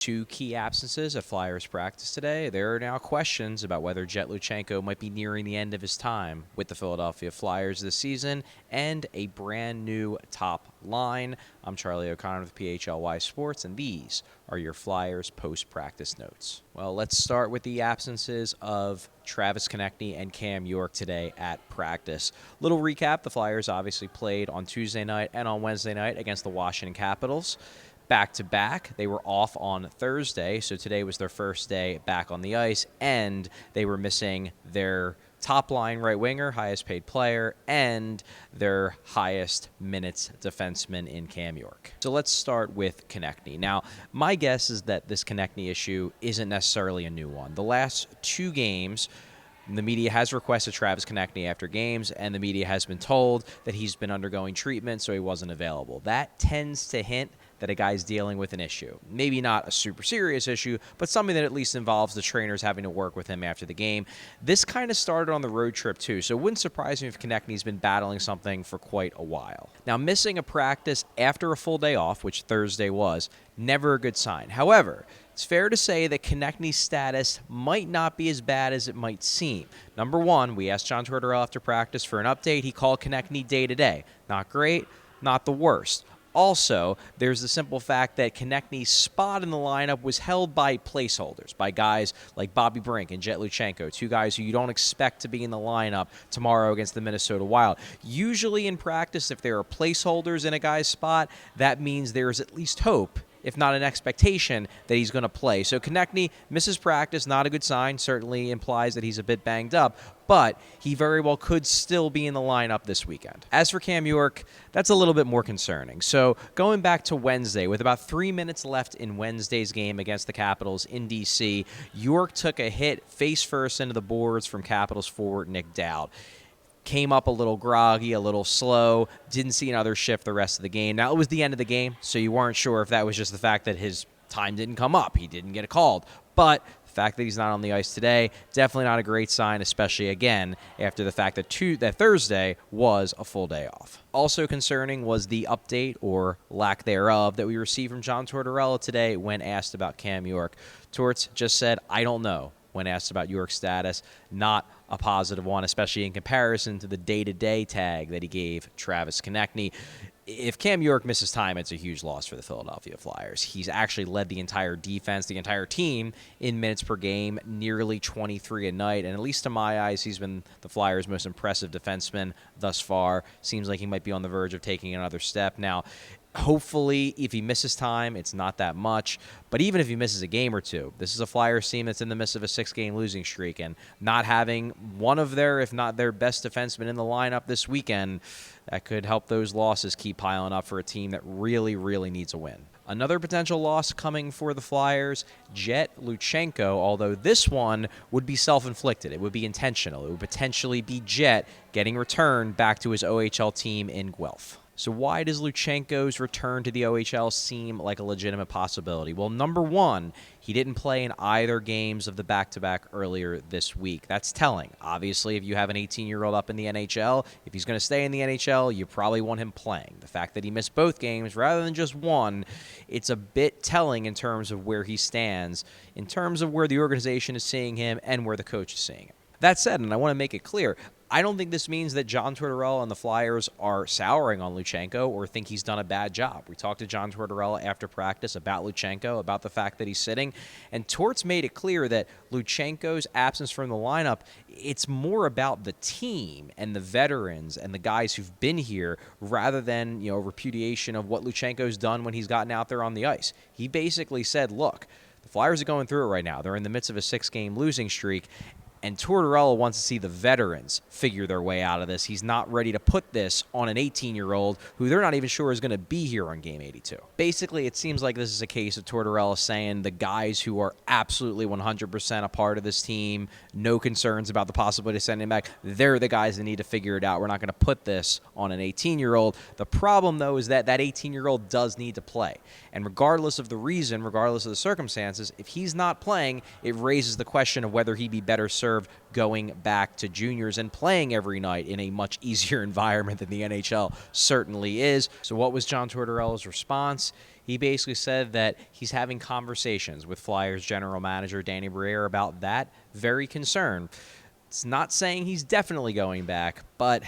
Two key absences at Flyers practice today. There are now questions about whether Jett Luchanko might be nearing the end of his time with the Philadelphia Flyers this season and a brand new top line. I'm Charlie O'Connor with PHLY Sports, and these are your Flyers post-practice notes. Well, let's start with the absences of Travis Konecny and Cam York today at practice. Little recap, the Flyers obviously played on Tuesday night and on Wednesday night against the Washington Capitals. Back-to-back. They were off on Thursday, so today was their first day back on the ice, and they were missing their top-line right winger, highest-paid player, and their highest minutes defenseman in Cam York. So let's start with Konecny. Now, my guess is that this Konecny issue isn't necessarily a new one. The last two games, the media has requested Travis Konecny after games, and the media has been told that he's been undergoing treatment, so he wasn't available. That tends to hint that a guy's dealing with an issue. Maybe not a super serious issue, but something that at least involves the trainers having to work with him after the game. This kind of started on the road trip, too, so it wouldn't surprise me if Konecny's been battling something for quite a while. Now, missing a practice after a full day off, which Thursday was, never a good sign. However, it's fair to say that Konecny's status might not be as bad as it might seem. Number one, we asked John Tortorella after practice for an update. He called Konecny day-to-day. Not great, not the worst. Also, there's the simple fact that Konecny's spot in the lineup was held by placeholders, by guys like Bobby Brink and Jett Luchanko, two guys who you don't expect to be in the lineup tomorrow against the Minnesota Wild. Usually in practice, if there are placeholders in a guy's spot, that means there's at least hope, if not an expectation, that he's going to play. So Konecny misses practice, not a good sign, certainly implies that he's a bit banged up, but he very well could still be in the lineup this weekend. As for Cam York, that's a little bit more concerning. So going back to Wednesday, with about 3 minutes left in Wednesday's game against the Capitals in D.C., York took a hit face first into the boards from Capitals forward Nick Dowd. Came up a little groggy, a little slow, didn't see another shift the rest of the game. Now, it was the end of the game, so you weren't sure if that was just the fact that his time didn't come up. He didn't get called. But the fact that he's not on the ice today, definitely not a great sign, especially, again, after the fact that Thursday was a full day off. Also concerning was the update, or lack thereof, that we received from John Tortorella today when asked about Cam York. Torts just said, "I don't know," when asked about York's status. Not a positive one, especially in comparison to the day-to-day tag that he gave Travis Konecny. If Cam York misses time, it's a huge loss for the Philadelphia Flyers. He's actually led the entire defense, the entire team, in minutes per game, nearly 23 a night. And at least to my eyes, he's been the Flyers' most impressive defenseman thus far. Seems like he might be on the verge of taking another step. Now, hopefully, if he misses time, it's not that much. But even if he misses a game or two, this is a Flyers team that's in the midst of a 6-game losing streak. And not having one of their, if not their best defensemen in the lineup this weekend, that could help those losses keep piling up for a team that really, really needs a win. Another potential loss coming for the Flyers, Jett Luchanko, although this one would be self-inflicted. It would be intentional. It would potentially be Jett getting returned back to his OHL team in Guelph. So why does Luchanko's return to the OHL seem like a legitimate possibility? Well, number one, he didn't play in either games of the back-to-back earlier this week. That's telling. Obviously, if you have an 18-year-old up in the NHL, if he's going to stay in the NHL, you probably want him playing. The fact that he missed both games rather than just one, it's a bit telling in terms of where he stands, in terms of where the organization is seeing him and where the coach is seeing him. That said, and I want to make it clear, I don't think this means that John Tortorella and the Flyers are souring on Luchanko or think he's done a bad job. We talked to John Tortorella after practice about Luchanko, about the fact that he's sitting, and Torts made it clear that Luchanko's absence from the lineup, it's more about the team and the veterans and the guys who've been here rather than, repudiation of what Luchanko's done when he's gotten out there on the ice. He basically said, look, the Flyers are going through it right now. They're in the midst of a 6-game losing streak, and Tortorella wants to see the veterans figure their way out of this. He's not ready to put this on an 18-year-old who they're not even sure is going to be here on Game 82. Basically, it seems like this is a case of Tortorella saying the guys who are absolutely 100% a part of this team, no concerns about the possibility of sending him back, they're the guys that need to figure it out. We're not going to put this on an 18-year-old. The problem, though, is that that 18-year-old does need to play. And regardless of the reason, regardless of the circumstances, if he's not playing, it raises the question of whether he'd be better served deserve going back to juniors and playing every night in a much easier environment than the NHL certainly is. So what was John Tortorella's response? He basically said that he's having conversations with Flyers general manager Danny Briere about that very concern. It's not saying he's definitely going back, but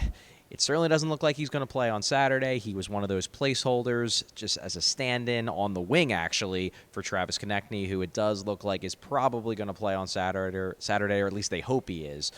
it certainly doesn't look like he's going to play on Saturday. He was one of those placeholders just as a stand-in on the wing, actually, for Travis Konecny, who it does look like is probably going to play on Saturday, or at least they hope he is.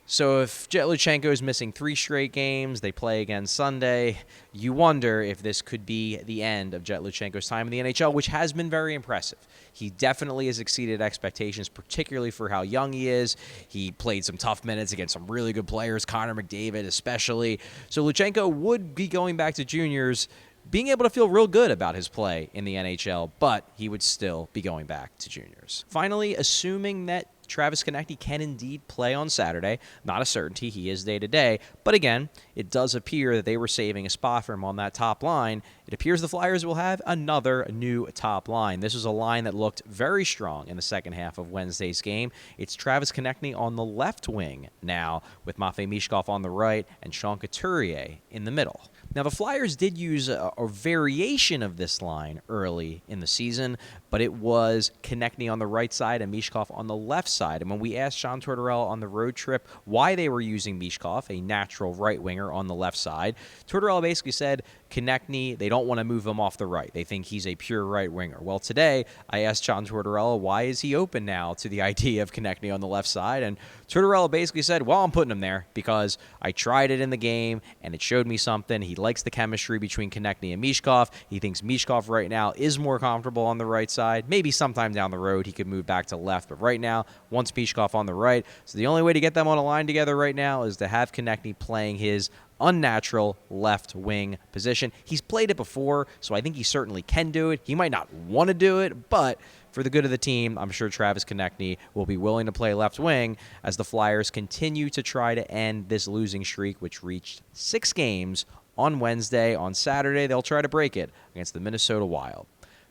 So if Jett Luchanko is missing 3 straight games, they play again Sunday, you wonder if this could be the end of Jett Luchanko's time in the NHL, which has been very impressive. He definitely has exceeded expectations, particularly for how young he is. He played some tough minutes against some really good players, Connor McDavid especially. So Luchanko would be going back to juniors, being able to feel real good about his play in the NHL, but he would still be going back to juniors. Finally, assuming that Travis Konecny can indeed play on Saturday. Not a certainty. He is day-to-day. But again, it does appear that they were saving a spot for him on that top line. It appears the Flyers will have another new top line. This was a line that looked very strong in the second half of Wednesday's game. It's Travis Konecny on the left wing now, with Matvei Michkov on the right and Sean Couturier in the middle. Now, the Flyers did use a variation of this line early in the season, but it was Konecny on the right side and Michkov on the left side. And when we asked John Tortorella on the road trip why they were using Michkov, a natural right winger, on the left side, Tortorella basically said Konecny, they don't want to move him off the right. They think he's a pure right winger. Well, today I asked John Tortorella why is he open now to the idea of Konecny on the left side, and Tortorella basically said, well, I'm putting him there because I tried it in the game and it showed me something. He likes the chemistry between Konecny and Michkov. He thinks Michkov right now is more comfortable on the right side. Maybe sometime down the road he could move back to left, but right now, wants Michkov on the right. So the only way to get them on a line together right now is to have Konecny playing his unnatural left wing position. He's played it before, so I think he certainly can do it. He might not want to do it, but for the good of the team, I'm sure Travis Konecny will be willing to play left wing as the Flyers continue to try to end this losing streak, which reached 6 games on Wednesday. On Saturday, they'll try to break it against the Minnesota Wild.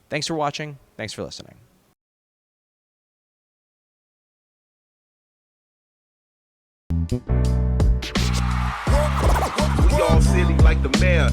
Thanks for watching. Thanks for listening. We all silly like the mayor.